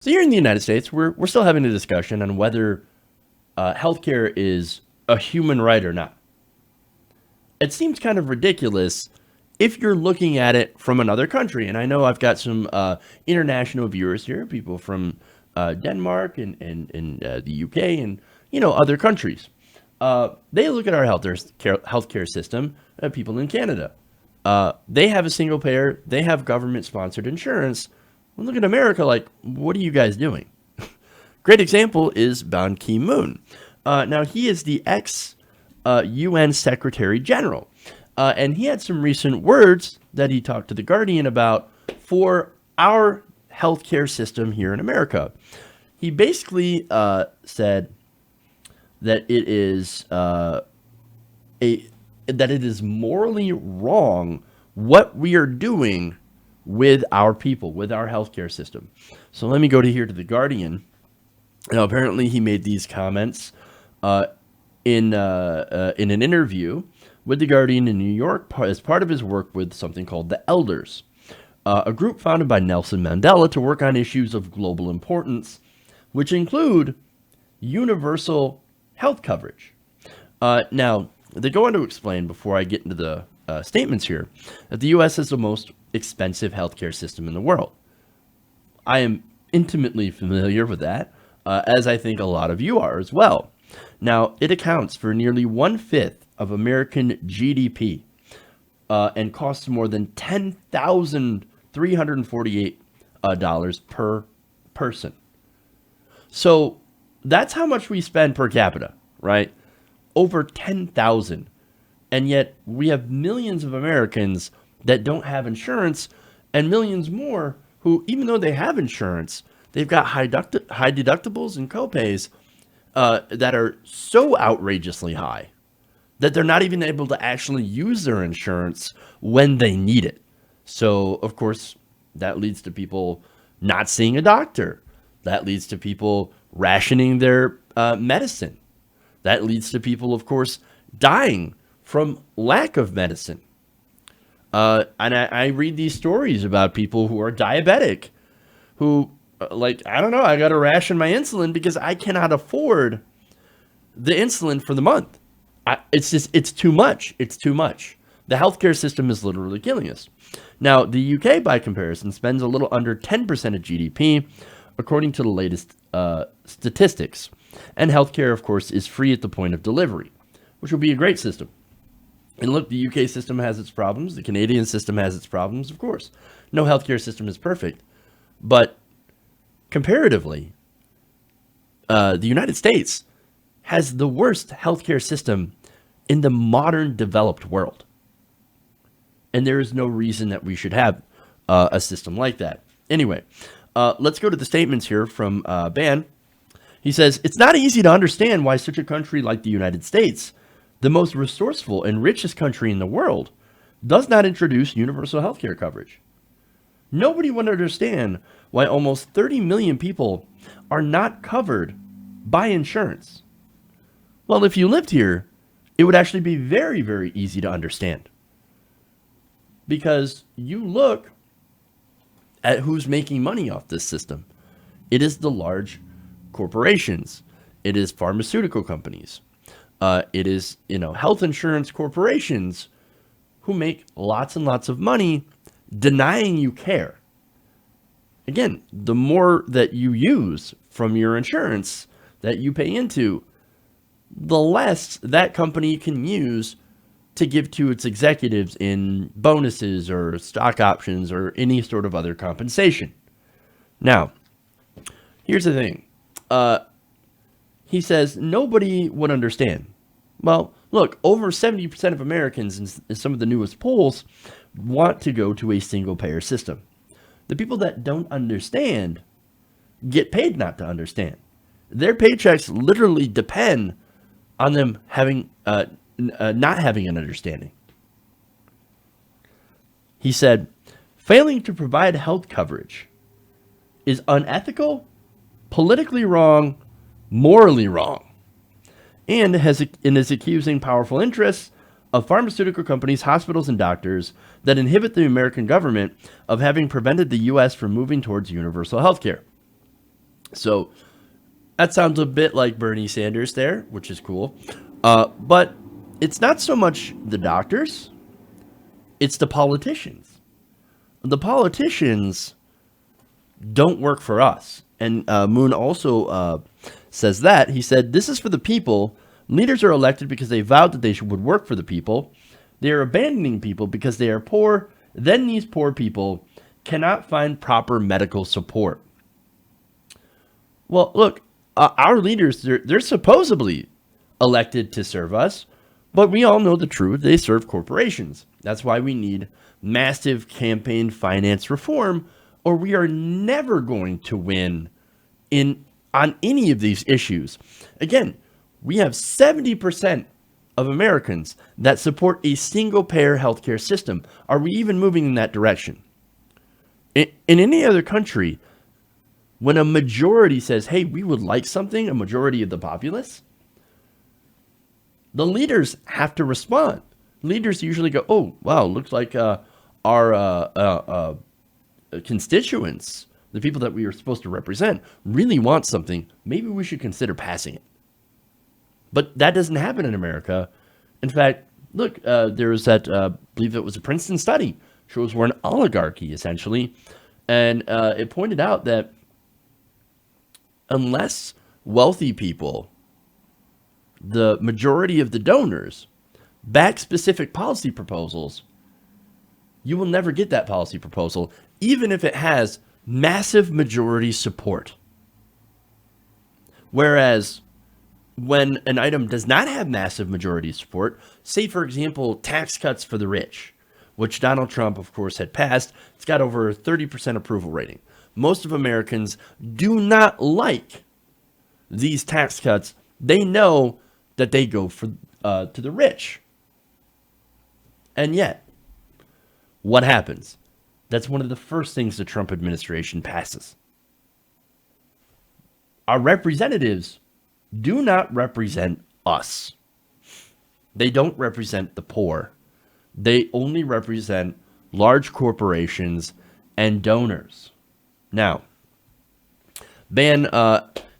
So here in the United States, we're still having a discussion on whether healthcare is a human right or not. It seems kind of ridiculous if you're looking at it from another country. And I know I've got some international viewers here, people from Denmark and the UK and other countries. They look at our healthcare system. People in Canada, they have a single payer. They have government sponsored insurance. Well, look at America. Like, what are you guys doing? Great example is Ban Ki-moon. Now, he is the ex-UN Secretary General. And he had some recent words that he talked to The Guardian about for our healthcare system here in America. He basically said that it is morally wrong what we are doing with our people, with our healthcare system. So let me go to The Guardian. Now, apparently, he made these comments in an interview with The Guardian in New York as part of his work with something called the Elders, a group founded by Nelson Mandela to work on issues of global importance, which include universal health coverage. Now, they go on to explain, before I get into the statements here, that the U.S. has the most expensive healthcare system in the world. I am intimately familiar with that, as I think a lot of you are as well. Now, it accounts for nearly 1/5 of American GDP and costs more than $10,348 per person. So that's how much we spend per capita, right? Over 10,000. And yet we have millions of Americans that don't have insurance, and millions more who, even though they have insurance, they've got high deductibles and copays that are so outrageously high that they're not even able to actually use their insurance when they need it. So, of course, that leads to people not seeing a doctor. That leads to people rationing their medicine. That leads to people, of course, dying from lack of medicine. And I read these stories about people who are diabetic, who, I don't know, I got to ration my insulin because I cannot afford the insulin for the month. It's too much. It's too much. The healthcare system is literally killing us. Now, the UK, by comparison, spends a little under 10% of GDP, according to the latest statistics. And healthcare, of course, is free at the point of delivery, which will be a great system. And look, the UK system has its problems. The Canadian system has its problems, of course. No healthcare system is perfect. But comparatively, the United States has the worst healthcare system in the modern developed world. And there is no reason that we should have a system like that. Anyway, let's go to the statements here from Ban. He says, it's not easy to understand why such a country like the United States, the most resourceful and richest country in the world, does not introduce universal healthcare coverage. Nobody would understand why almost 30 million people are not covered by insurance. Well, if you lived here, it would actually be very, very easy to understand. Because you look at who's making money off this system. It is the large corporations. It is pharmaceutical companies. It is, health insurance corporations who make lots and lots of money denying you care. Again, the more that you use from your insurance that you pay into, the less that company can use to give to its executives in bonuses or stock options or any sort of other compensation. Now, here's the thing. He says nobody would understand. Well, look, over 70% of Americans in some of the newest polls want to go to a single payer system. The people that don't understand get paid not to understand. Their paychecks literally depend on them having not having an understanding. He said, failing to provide health coverage is unethical, politically wrong, morally wrong, and is accusing powerful interests of pharmaceutical companies, hospitals, and doctors that inhibit the American government of having prevented the U.S. from moving towards universal health care. So that sounds a bit like Bernie Sanders there, which is cool. But it's not so much the doctors, it's the politicians. The politicians don't work for us. And Moon also says that. He said, "This is for the people. Leaders are elected because they vowed that they would work for the people. They are abandoning people because they are poor. Then these poor people cannot find proper medical support." Well, look, our leaders, they're supposedly elected to serve us, but we all know the truth. They serve corporations. That's why we need massive campaign finance reform, or we are never going to win on any of these issues. Again, we have 70% of Americans that support a single payer healthcare system. Are we even moving in that direction? In any other country, when a majority says, hey, we would like something, a majority of the populace, the leaders have to respond. Leaders usually go, oh, wow, looks like our constituents, the people that we are supposed to represent, really want something. Maybe we should consider passing it. But that doesn't happen in America. In fact, look, there was that, I believe it was a Princeton study, shows we're an oligarchy, essentially. And it pointed out that unless wealthy people, the majority of the donors, back specific policy proposals, you will never get that policy proposal, even if it has massive majority support. Whereas when an item does not have massive majority support, say, for example, tax cuts for the rich, which Donald Trump, of course, had passed, it's got over a 30% approval rating. Most of Americans do not like these tax cuts. They know that they go for to the rich. And yet, what happens? That's one of the first things the Trump administration passes. Our representatives do not represent us. They don't represent the poor. They only represent large corporations and donors. Now, Ban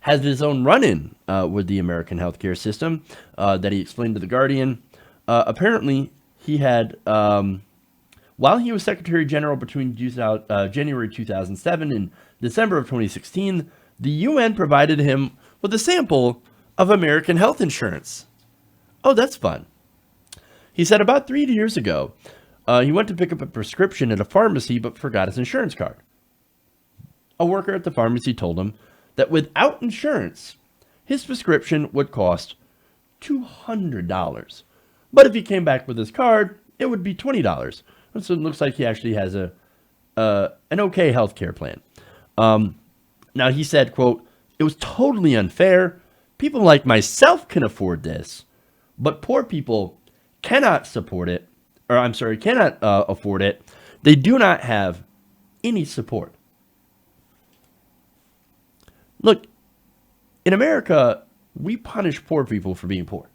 has his own run-in with the American healthcare system that he explained to The Guardian. Apparently, he had, while he was Secretary General between January 2007 and December of 2016, the UN provided him with a sample of American health insurance. Oh, that's fun. He said about 3 years ago, he went to pick up a prescription at a pharmacy but forgot his insurance card. A worker at the pharmacy told him that without insurance, his prescription would cost $200. But if he came back with his card, it would be $20. So it looks like he actually has an okay healthcare plan. Now he said, quote, "It was totally unfair. People like myself can afford this, but poor people cannot afford it. They do not have any support." Look, in America, we punish poor people for being poor.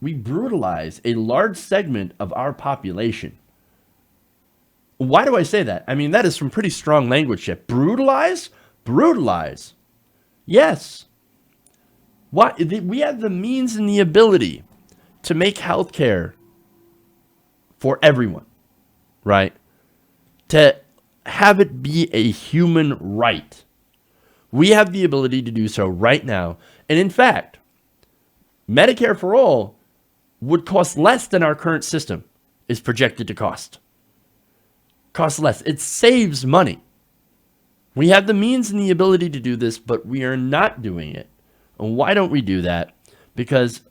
We brutalize a large segment of our population. Why do I say that? I mean, that is some pretty strong language here. Brutalize? Brutalize. Yes. We have the means and the ability to make healthcare for everyone, right? To have it be a human right. We have the ability to do so right now. And in fact, Medicare for all would cost less than our current system is projected to cost. Costs less. It saves money. We have the means and the ability to do this, but we are not doing it. And why don't we do that? Because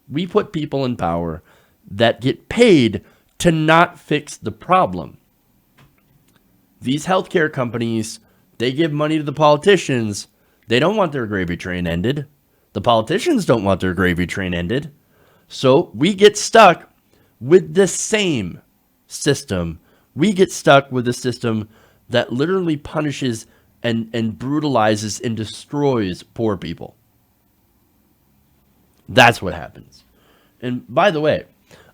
we put people in power that get paid to not fix the problem. These healthcare companies, they give money to the politicians. They don't want their gravy train ended. The politicians don't want their gravy train ended. So we get stuck with the same system. We get stuck with a system that literally punishes and brutalizes and destroys poor people. That's what happens. And by the way,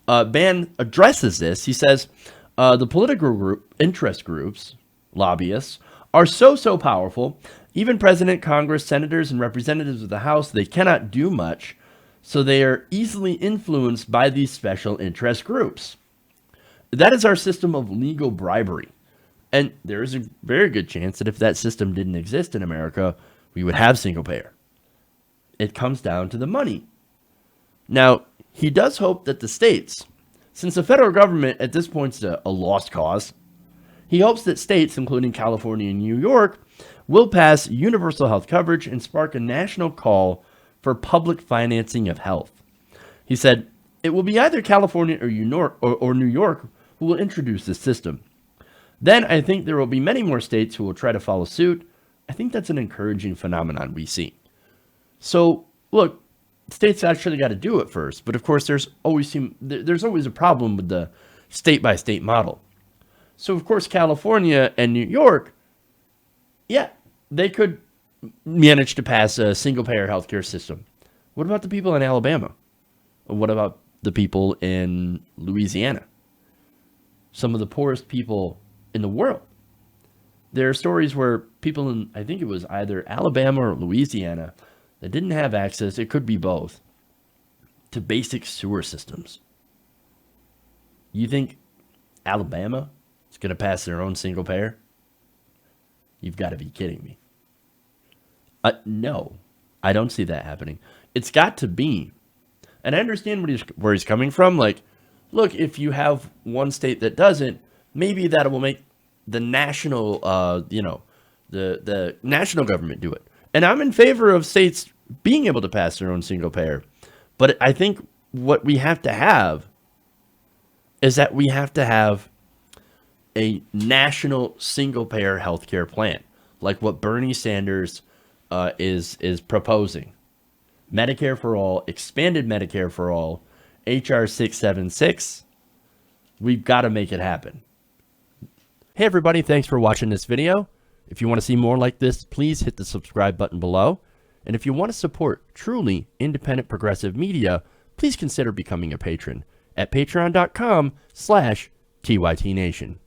Ban addresses this. He says the political interest groups, lobbyists, are so powerful, even President, Congress, senators, and representatives of the House, they cannot do much, so they are easily influenced by these special interest groups. That is our system of legal bribery. And there is a very good chance that if that system didn't exist in America, we would have single payer. It comes down to the money. Now, he does hope that the states, since the federal government at this point is a lost cause, he hopes that states, including California and New York, will pass universal health coverage and spark a national call for public financing of health. He said, it will be either California or New York who will introduce this system. Then I think there will be many more states who will try to follow suit. I think that's an encouraging phenomenon we see. So, look, states actually got to do it first. But of course, there's always a problem with the state-by-state model. So, of course, California and New York, yeah, they could manage to pass a single-payer healthcare system. What about the people in Alabama? What about the people in Louisiana? Some of the poorest people in the world. There are stories where people in, I think it was either Alabama or Louisiana, that didn't have access, it could be both, to basic sewer systems. You think Alabama is going to pass their own single payer? You've got to be kidding me. No, I don't see that happening. It's got to be. And I understand where he's coming from. Like, look, if you have one state that doesn't, maybe that will make the national, the national government do it. And I'm in favor of states being able to pass their own single payer. But I think what we have to have is that we have to have a national single payer healthcare plan, like what Bernie Sanders is proposing. Medicare for all, expanded Medicare for all, HR 676. We've got to make it happen. Hey everybody, thanks for watching this video. If you want to see more like this, please hit the subscribe button below. And if you want to support truly independent progressive media, please consider becoming a patron at patreon.com/TYTNation.